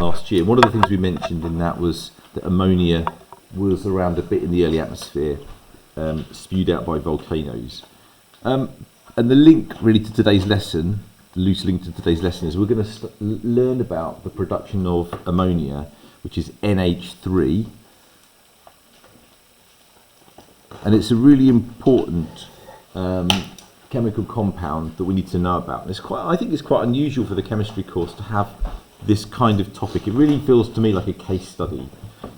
last year. One of the things we mentioned in that was that ammonia was around a bit in the early atmosphere, spewed out by volcanoes. And the link really to today's lesson, the loose link to today's lesson, is we're going to learn about the production of ammonia, which is NH3. And it's a really important chemical compound that we need to know about. And I think it's quite unusual for the chemistry course to have this kind of topic. It really feels to me like a case study.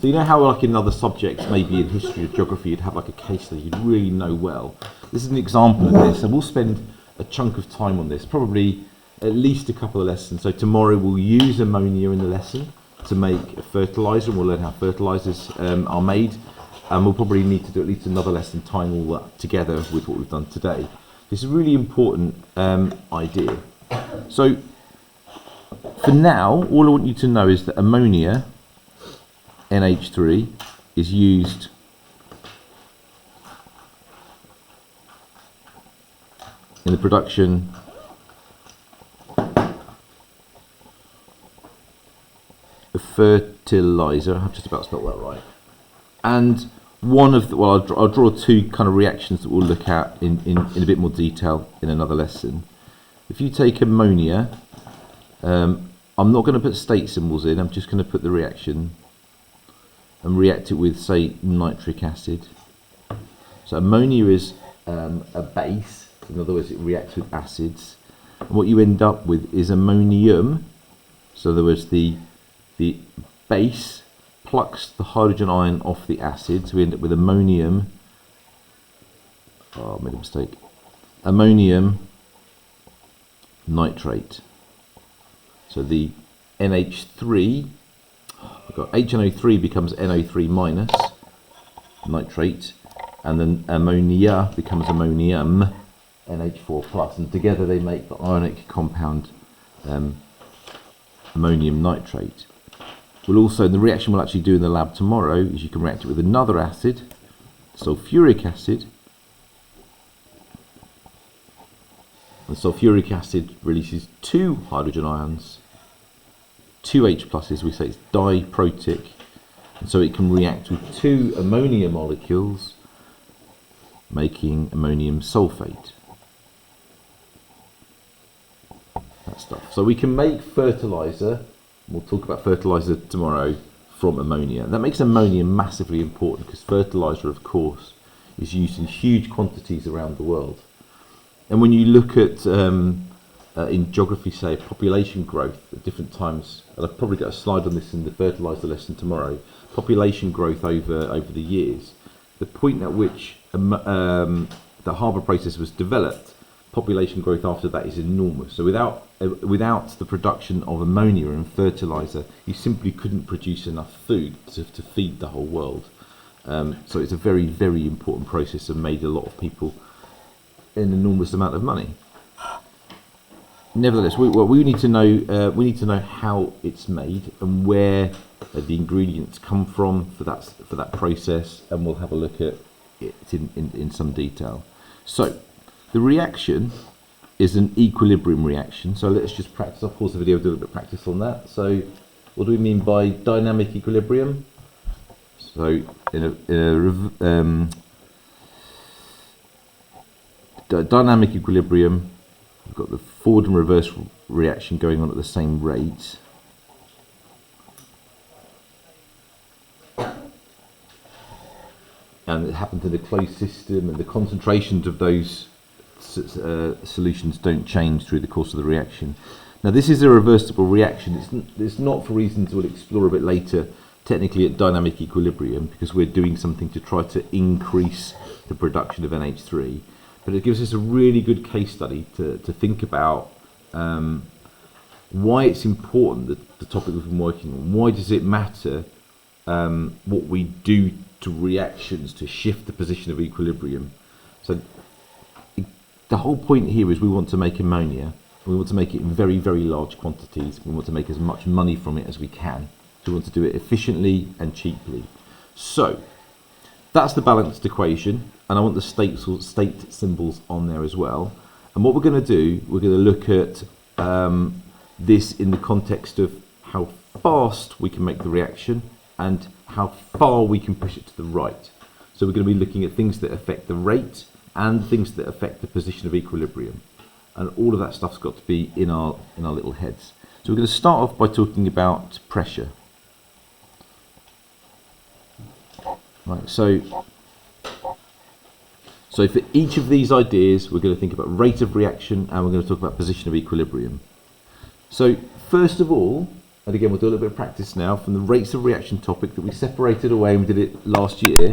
So you know how like in other subjects, maybe in history or geography, you'd have like a case study you'd really know well. This is an example of this, and we'll spend a chunk of time on this, probably at least a couple of lessons. So tomorrow we'll use ammonia in the lesson to make a fertiliser, and we'll learn how fertilisers are made. And we'll probably need to do at least another lesson tying all that together with what we've done today. This is a really important idea. So for now, all I want you to know is that ammonia, NH3, is used in the production of fertiliser. I've just about spelled that right. And one of the, well, I'll draw two kind of reactions that we'll look at in a bit more detail in another lesson. If you take ammonia, I'm not going to put state symbols in, I'm just going to put the reaction and react it with, say, nitric acid. So ammonia is a base, in other words, it reacts with acids. And what you end up with is ammonium, so in other words, the base plucks the hydrogen ion off the acid, so we end up with ammonium. Oh, I made a mistake. Ammonium nitrate. So the NH3, we've got HNO3 becomes NO3 minus nitrate, and then ammonia becomes ammonium NH4 plus, and together they make the ionic compound ammonium nitrate. We'll also, in the reaction we'll actually do in the lab tomorrow, is you can react it with another acid, sulfuric acid. And sulfuric acid releases two hydrogen ions, two H pluses, we say it's diprotic, and so it can react with two ammonia molecules, making ammonium sulfate. That stuff. So we can make fertiliser. We'll talk about fertiliser tomorrow from ammonia. That makes ammonia massively important because fertiliser, of course, is used in huge quantities around the world. And when you look at, in geography, say, population growth at different times, and I've probably got a slide on this in the fertiliser lesson tomorrow, population growth over the years, the point at which the Haber process was developed, population growth after that is enormous. So without the production of ammonia and fertiliser, you simply couldn't produce enough food to feed the whole world. So it's a very, very important process and made a lot of people an enormous amount of money. Nevertheless, we need to know how it's made and where the ingredients come from for that process, and we'll have a look at it in some detail. So the reaction is an equilibrium reaction. So let's just practice. I'll pause the video, do a little bit of practice on that. So what do we mean by dynamic equilibrium? So dynamic equilibrium, we've got the forward and reverse reaction going on at the same rate. And it happens in a closed system, and the concentrations of those solutions don't change through the course of the reaction. Now this is a reversible reaction. It's not, for reasons we'll explore a bit later, technically at dynamic equilibrium, because we're doing something to try to increase the production of NH3. But it gives us a really good case study to think about why it's important, the topic we've been working on. Why does it matter what we do to reactions to shift the position of equilibrium? So the whole point here is we want to make ammonia. We want to make it in very, very large quantities. We want to make as much money from it as we can. So we want to do it efficiently and cheaply. So that's the balanced equation, and I want the state symbols on there as well. And what we're going to do, we're going to look at this in the context of how fast we can make the reaction and how far we can push it to the right. So we're going to be looking at things that affect the rate and things that affect the position of equilibrium. And all of that stuff's got to be in our little heads. So we're going to start off by talking about pressure. Right, so for each of these ideas, we're going to think about rate of reaction and we're going to talk about position of equilibrium. So first of all, and again we'll do a little bit of practice now from the rates of reaction topic that we separated away and we did it last year.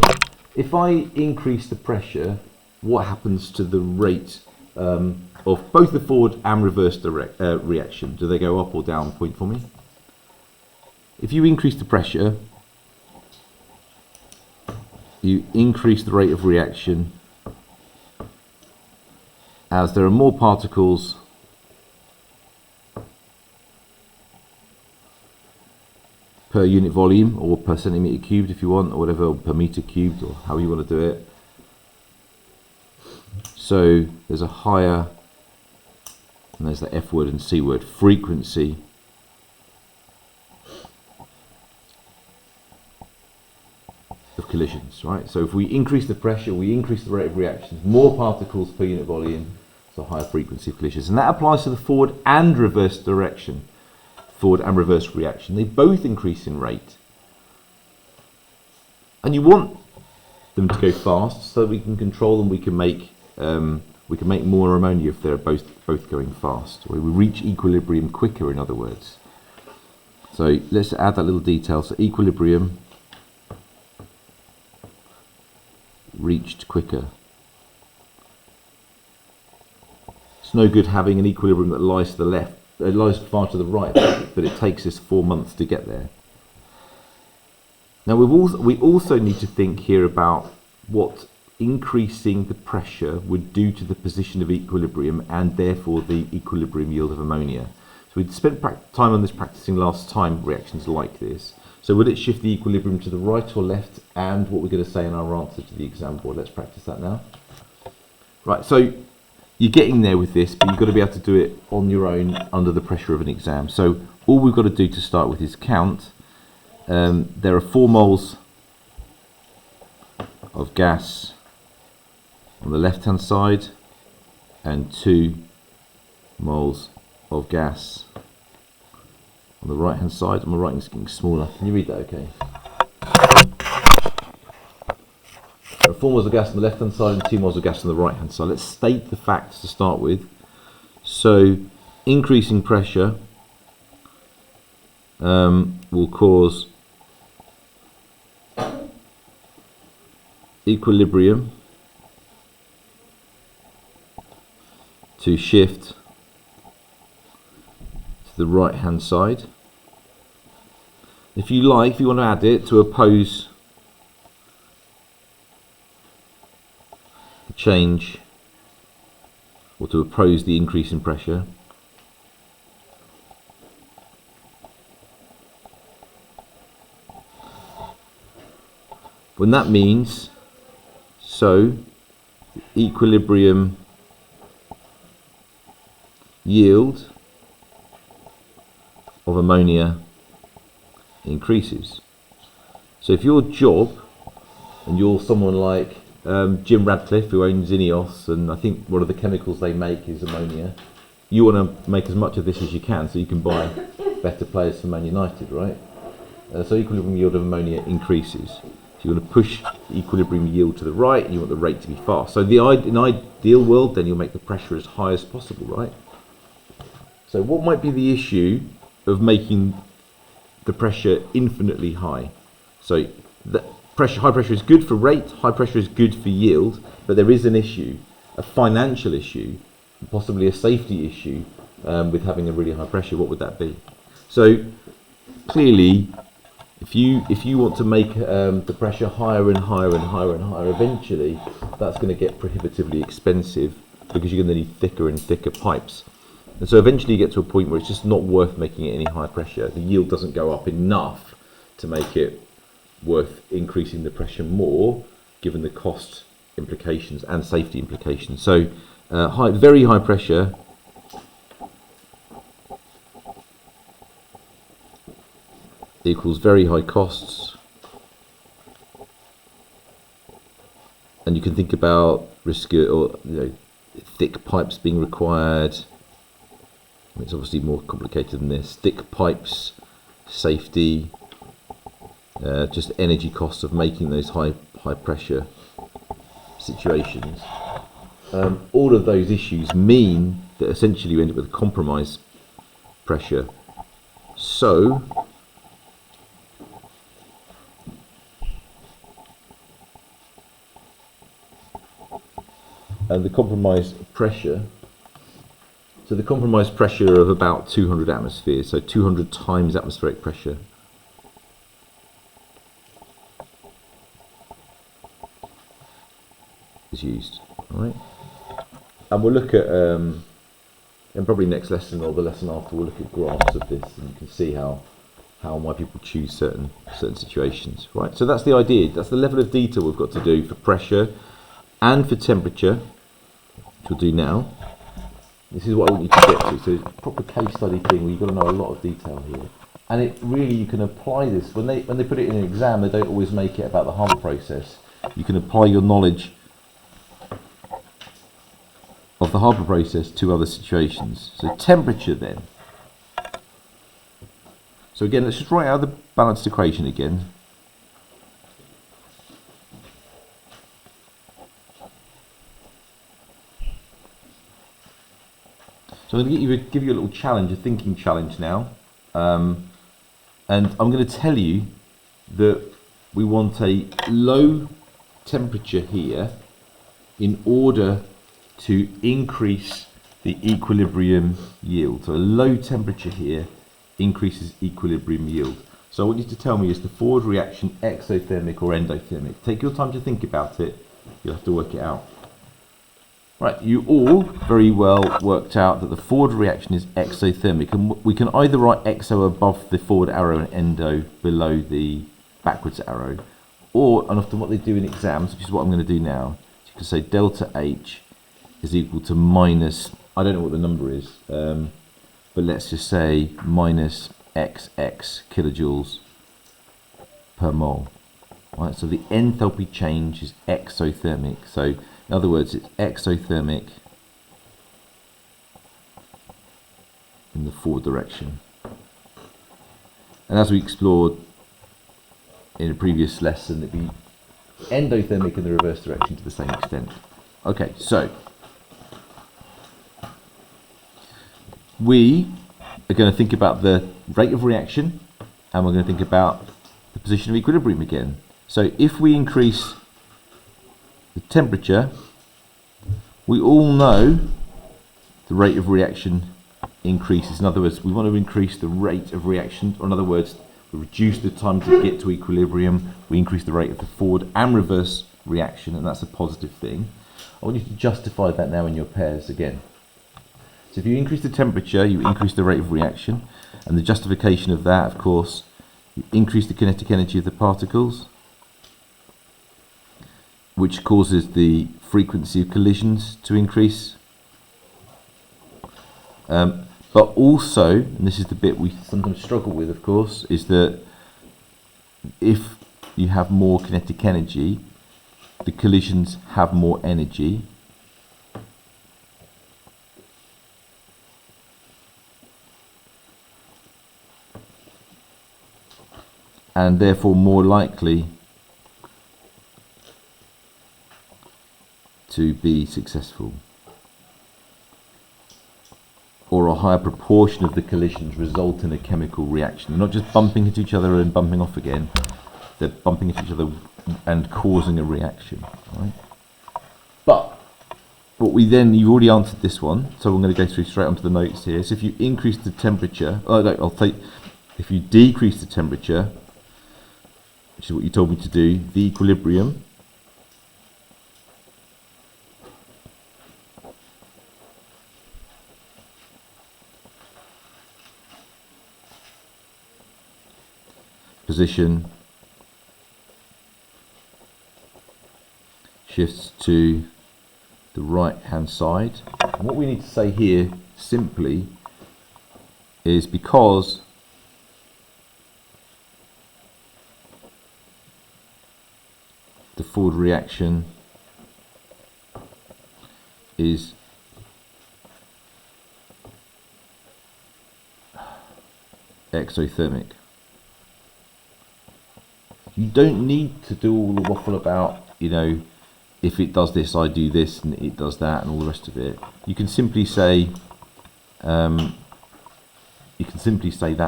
If I increase the pressure, what happens to the rate of both the forward and reverse reaction? Do they go up or down? Point for me. If you increase the pressure, you increase the rate of reaction as there are more particles per unit volume, or per centimetre cubed if you want, or whatever, or per metre cubed, or how you want to do it. So there's a higher, and there's the F word and C word, frequency of collisions, right? So if we increase the pressure, we increase the rate of reactions, more particles per unit volume, so higher frequency of collisions. And that applies to the forward and reverse direction, forward and reverse reaction. They both increase in rate. And you want them to go fast so that we can control them, we can make more ammonia if they're both going fast. We reach equilibrium quicker, in other words. So let's add that little detail. So equilibrium reached quicker. It's no good having an equilibrium that lies to the left, it lies far to the right, but it takes us 4 months to get there. Now we also need to think here about what increasing the pressure would do to the position of equilibrium and therefore the equilibrium yield of ammonia. So we spent time on this practicing last time, reactions like this. So would it shift the equilibrium to the right or left, and what we're going to say in our answer to the exam board. Let's practice that now. Right, so you're getting there with this, but you've got to be able to do it on your own under the pressure of an exam. So all we've got to do to start with is count. There are 4 moles of gas on the left hand side and 2 moles of gas on the right hand side. My writing's getting smaller. Can you read that okay? There are 4 moles of gas on the left hand side and 2 moles of gas on the right hand side. Let's state the facts to start with. So increasing pressure will cause equilibrium to shift to the right hand side. If you want to add it to oppose the change, or to oppose the increase in pressure, when that means so the equilibrium yield of ammonia increases. So if your job, and you're someone like Jim Radcliffe, who owns Ineos, and I think one of the chemicals they make is ammonia, you want to make as much of this as you can so you can buy better players for Man United, right? So equilibrium yield of ammonia increases. So you want to push the equilibrium yield to the right, and you want the rate to be fast. So in an ideal world, then you'll make the pressure as high as possible, right? So what might be the issue of making the pressure infinitely high? So high pressure is good for rate, high pressure is good for yield, but there is an issue, a financial issue, possibly a safety issue with having a really high pressure. What would that be? So clearly, if you want to make the pressure higher and higher and higher and higher, eventually that's going to get prohibitively expensive because you're going to need thicker and thicker pipes. And so eventually you get to a point where it's just not worth making it any high pressure. The yield doesn't go up enough to make it worth increasing the pressure more, given the cost implications and safety implications. So very high equals very high costs. And you can think about risk or thick pipes being required. It's obviously more complicated than this. Thick pipes, safety, just energy costs of making those high pressure situations. All of those issues mean that essentially you end up with a compromise pressure. So the compromise pressure, so the compromise pressure of about 200 atmospheres, so 200 times atmospheric pressure, is used. All right, and we'll look at and probably next lesson or the lesson after we'll look at graphs of this, and you can see how why people choose certain situations. Right, so that's the idea. That's the level of detail we've got to do for pressure and for temperature, which we'll do now. This is what I want you to get to. So it's a proper case study thing where you've got to know a lot of detail here. And it really, you can apply this. When they put it in an exam, they don't always make it about the Haber process. You can apply your knowledge of the Haber process to other situations. So temperature then. So again, let's just write out the balanced equation again. So I'm going to give you a little challenge, a thinking challenge now. And I'm going to tell you that we want a low temperature here in order to increase the equilibrium yield. So a low temperature here increases equilibrium yield. So I want you to tell me, is the forward reaction exothermic or endothermic? Take your time to think about it. You'll have to work it out. Right, you all very well worked out that the forward reaction is exothermic, and we can either write exo above the forward arrow and endo below the backwards arrow, or, and often what they do in exams, which is what I'm going to do now, you can say delta H is equal to minus, I don't know what the number is, but let's just say minus XX kilojoules per mole. Right, so the enthalpy change is exothermic. So in other words, it's exothermic in the forward direction. And as we explored in a previous lesson, it'd be endothermic in the reverse direction to the same extent. Okay, so we are going to think about the rate of reaction, and we're going to think about the position of equilibrium again. So if we increase the temperature, we all know the rate of reaction increases. In other words, we want to increase the rate of reaction, or in other words, we reduce the time to get to equilibrium, we increase the rate of the forward and reverse reaction, and that's a positive thing. I want you to justify that now in your pairs again. So if you increase the temperature, you increase the rate of reaction, and the justification of that, of course, you increase the kinetic energy of the particles, which causes the frequency of collisions to increase. But also, and this is the bit we sometimes struggle with, of course, is that if you have more kinetic energy, the collisions have more energy. And therefore more likely to be successful, or a higher proportion of the collisions result in a chemical reaction. They're not just bumping into each other and bumping off again, they're bumping into each other and causing a reaction. Right? But what we then, you've already answered this one, so I'm going to go through straight onto the notes here. So if you increase the temperature, if you decrease the temperature, which is what you told me to do, the equilibrium position shifts to the right hand side. And what we need to say here simply is because forward reaction is exothermic. You don't need to do all the waffle about, you know, if it does this, I do this, and it does that, and all the rest of it. You can simply say, that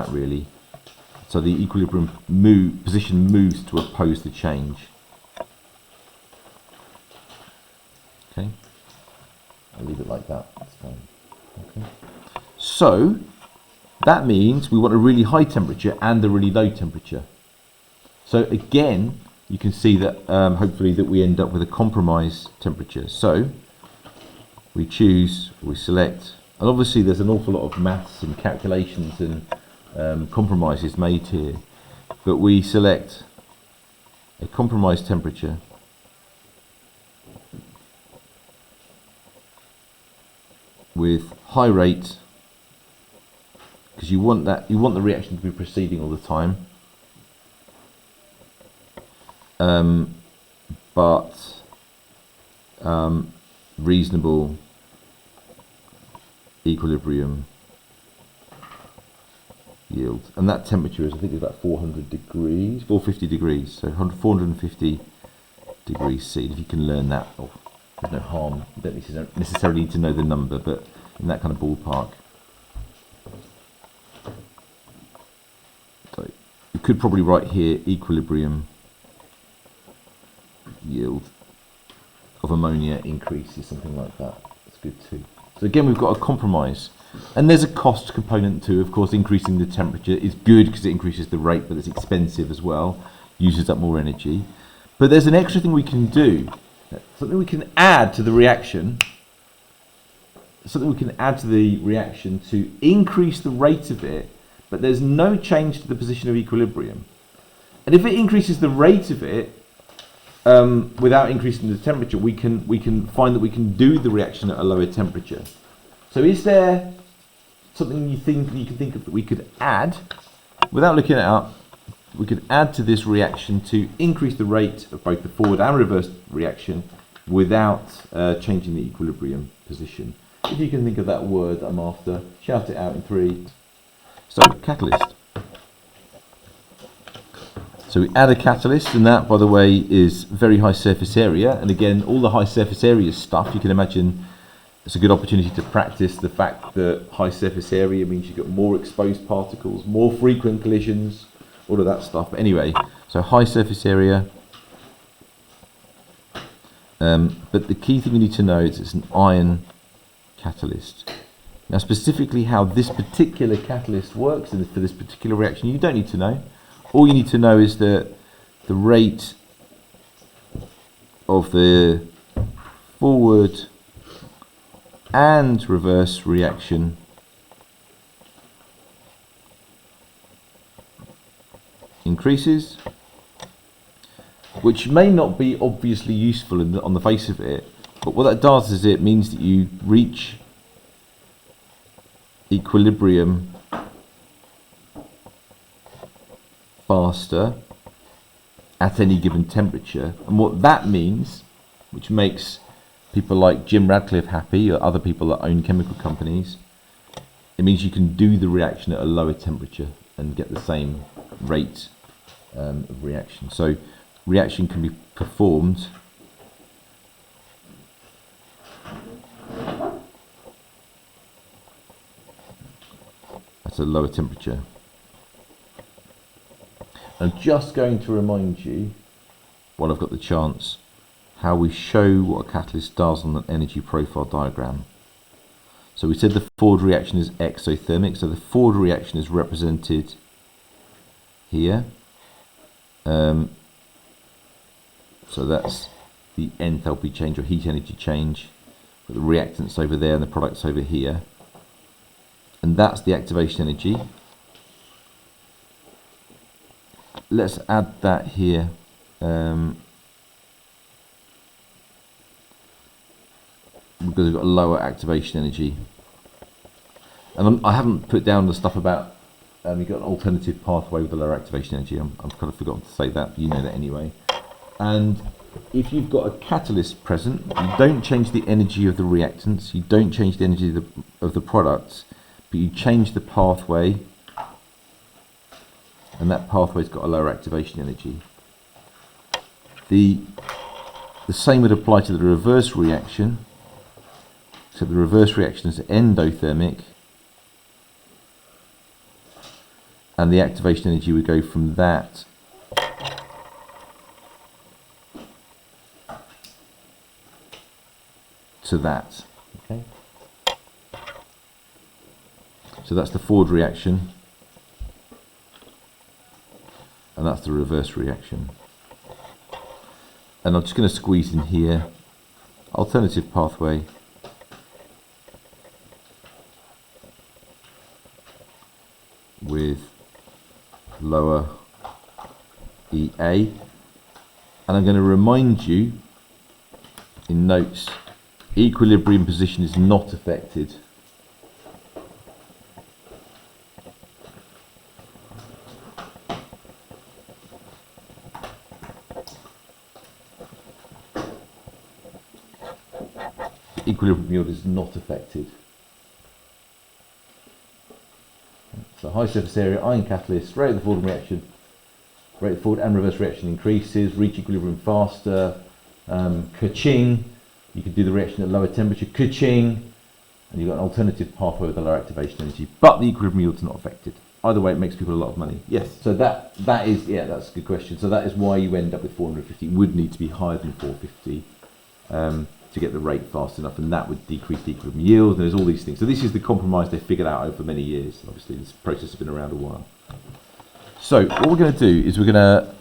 really. So the equilibrium position moves to oppose the change. Okay, I'll leave it like that. That's fine. Okay. So that means we want a really high temperature and a really low temperature. So again, you can see that hopefully that we end up with a compromise temperature. So we select, and obviously there's an awful lot of maths and calculations and compromises made here, but we select a compromise temperature with high rate, because you want the reaction to be proceeding all the time. But reasonable equilibrium yield, and that temperature is, I think, is about 450 degrees, so 450 degrees C. If you can learn that, there's no harm. You don't necessarily need to know the number, but in that kind of ballpark. So you could probably write here equilibrium yield of ammonia increases, something like that. That's good too. So again, we've got a compromise, and there's a cost component too. Of course, increasing the temperature is good because it increases the rate, but it's expensive as well, uses up more energy. But there's an extra thing we can do, something we can add to the reaction, to increase the rate of it, but there's no change to the position of equilibrium. And if it increases the rate of it, without increasing the temperature, we can find that we can do the reaction at a lower temperature. So is there something you can think of that we could add, without looking it up, we could add to this reaction to increase the rate of both the forward and reverse reaction without changing the equilibrium position? If you can think of that word I'm after, shout it out in 3. So, catalyst. So we add a catalyst, and that, by the way, is very high surface area. And again, all the high surface area stuff, you can imagine it's a good opportunity to practice the fact that high surface area means you've got more exposed particles, more frequent collisions, all of that stuff. But anyway, so high surface area. But the key thing you need to know is it's an ion catalyst. Now, specifically how this particular catalyst works and for this particular reaction, you don't need to know. All you need to know is that the rate of the forward and reverse reaction increases, which may not be obviously useful on the face of it, but what that does is it means that you reach equilibrium faster at any given temperature. And what that means, which makes people like Jim Radcliffe happy, or other people that own chemical companies, it means you can do the reaction at a lower temperature and get the same rate of reaction. So reaction can be performed at a lower temperature. I'm just going to remind you, while I've got the chance, how we show what a catalyst does on an energy profile diagram. So we said the forward reaction is exothermic, so the forward reaction is represented here. So that's the enthalpy change or heat energy change, but the reactants over there and the products over here. And that's the activation energy. Let's add that here. Because we've got a lower activation energy. And I haven't put down the stuff about you've got an alternative pathway with a lower activation energy. I've kind of forgotten to say that, but you know that anyway. And if you've got a catalyst present, you don't change the energy of the reactants, you don't change the energy of the products, but you change the pathway, and that pathway's got a lower activation energy. The same would apply to the reverse reaction. So the reverse reaction is endothermic, and the activation energy would go from that to that. Okay. So that's the forward reaction, and that's the reverse reaction. And I'm just going to squeeze in here alternative pathway, with lower EA, and I'm going to remind you in notes, equilibrium position is not affected. Equilibrium yield is not affected. So high surface area, ion catalyst, rate of the forward reaction, rate of forward and reverse reaction increases, reach equilibrium faster, ka-ching, you can do the reaction at lower temperature, ka-ching, and you've got an alternative pathway with a lower activation energy, but the equilibrium yield is not affected. Either way, it makes people a lot of money. Yes, so that is, yeah, that's a good question. So that is why you end up with 450. It would need to be higher than 450 to get the rate fast enough, and that would decrease the equilibrium yield. And there's all these things. So this is the compromise they figured out over many years. Obviously, this process has been around a while. So what we're going to do is we're going to,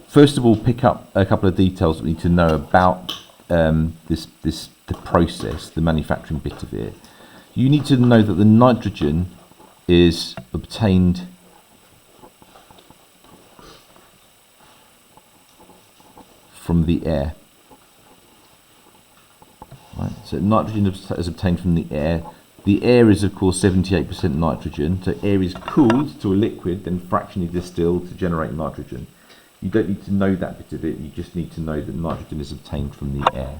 first of all, pick up a couple of details that we need to know about the process, the manufacturing bit of it. You need to know that the nitrogen is obtained from the air. Right, so nitrogen is obtained from the air. The air is, of course, 78% nitrogen. So air is cooled to a liquid, then fractionally distilled to generate nitrogen. You don't need to know that bit of it. You just need to know that nitrogen is obtained from the air.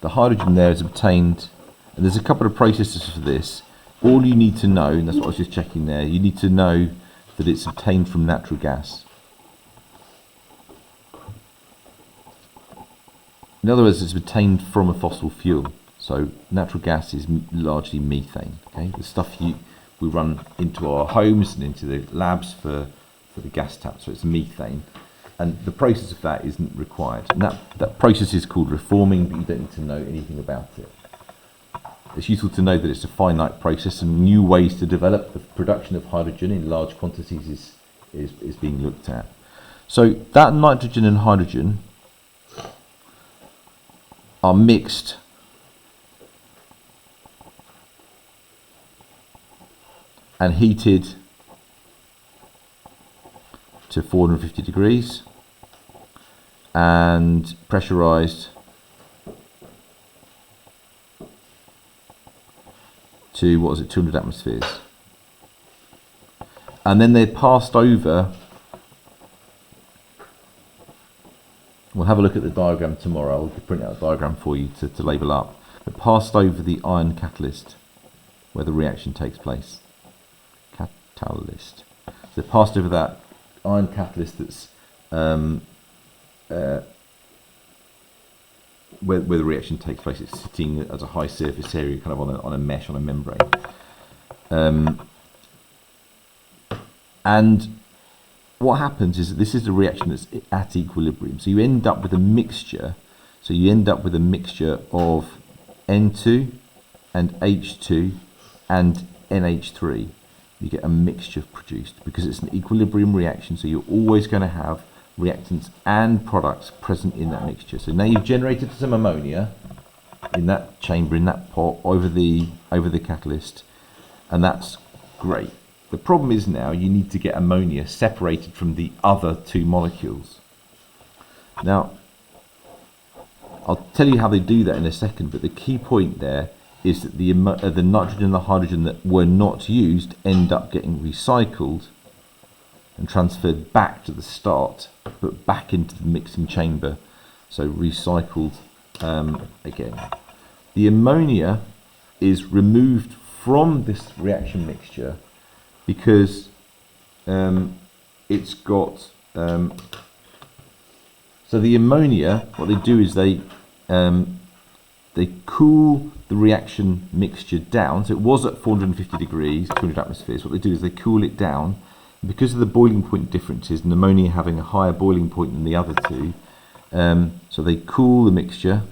The hydrogen there is obtained, and there's a couple of processes for this. All you need to know, and that's what I was just checking there, you need to know that it's obtained from natural gas. In other words, it's obtained from a fossil fuel. So natural gas is largely methane. Okay, the stuff we run into our homes and into the labs for the gas tap. So it's methane, and the process of that isn't required. And that process is called reforming, but you don't need to know anything about it. It's useful to know that it's a finite process, and new ways to develop the production of hydrogen in large quantities is being looked at. So that nitrogen and hydrogen are mixed and heated to 450 degrees and pressurized to, what is it, 200 atmospheres. And then they're passed over. We'll have a look at the diagram tomorrow. I'll print out a diagram for you to label up. But passed over the ion catalyst where the reaction takes place. Catalyst. So passed over that ion catalyst that's where the reaction takes place. It's sitting as a high surface area, kind of on a mesh, on a membrane. And what happens is that this is a reaction that's at equilibrium. So you end up with a mixture. So you end up with a mixture of N2 and H2 and NH3. You get a mixture produced because it's an equilibrium reaction. So you're always going to have reactants and products present in that mixture. So now you've generated some ammonia in that chamber, in that pot, over the catalyst, and that's great. The problem is now you need to get ammonia separated from the other two molecules. Now, I'll tell you how they do that in a second, but the key point there is that the nitrogen and the hydrogen that were not used end up getting recycled and transferred back to the start, but back into the mixing chamber, so recycled again. The ammonia is removed from this reaction mixture because it's got so the ammonia, what they do is they cool the reaction mixture down. So it was at 450 degrees, 200 atmospheres. What they do is they cool it down. Because of the boiling point differences, and ammonia having a higher boiling point than the other two, so they cool the mixture,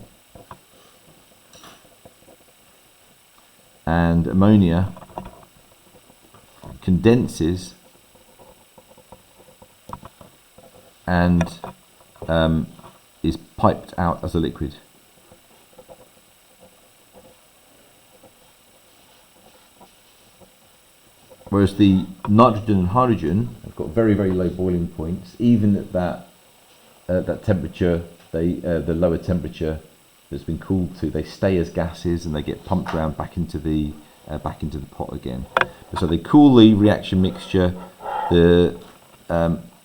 and ammonia condenses and is piped out as a liquid. Whereas the nitrogen and hydrogen have got very, very low boiling points. Even at that temperature, the lower temperature that's been cooled to, they stay as gases and they get pumped around back into the pot again. So they cool the reaction mixture. The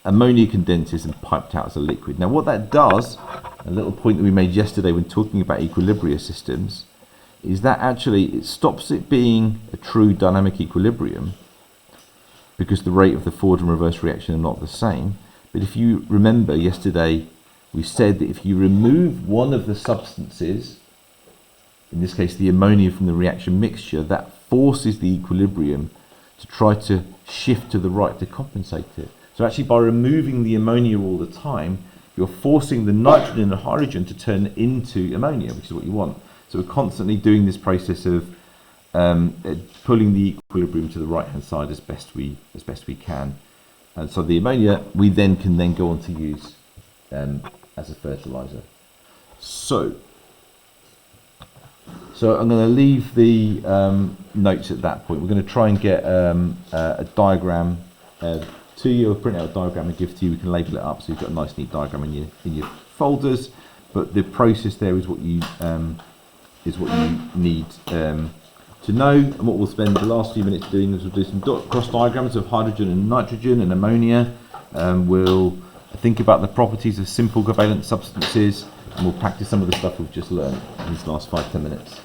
ammonia condenses and piped out as a liquid. Now, what that does, a little point that we made yesterday when talking about equilibria systems, is that actually it stops it being a true dynamic equilibrium, because the rate of the forward and reverse reaction are not the same. But if you remember yesterday, we said that if you remove one of the substances, in this case the ammonia from the reaction mixture, that forces the equilibrium to try to shift to the right to compensate it. So actually by removing the ammonia all the time, you're forcing the nitrogen and hydrogen to turn into ammonia, which is what you want. So we're constantly doing this process of pulling the equilibrium to the right hand side as best we can, and so the ammonia we can then go on to use as a fertilizer. So I'm going to leave the notes at that point. We're going to try and get a diagram to you, or print out a diagram and give to you. We can label it up so you've got a nice neat diagram in your folders. But the process there is what you need to know, and what we'll spend the last few minutes doing is we'll do some cross diagrams of hydrogen and nitrogen and ammonia. We'll think about the properties of simple covalent substances, and we'll practice some of the stuff we've just learned in these last 5-10 minutes.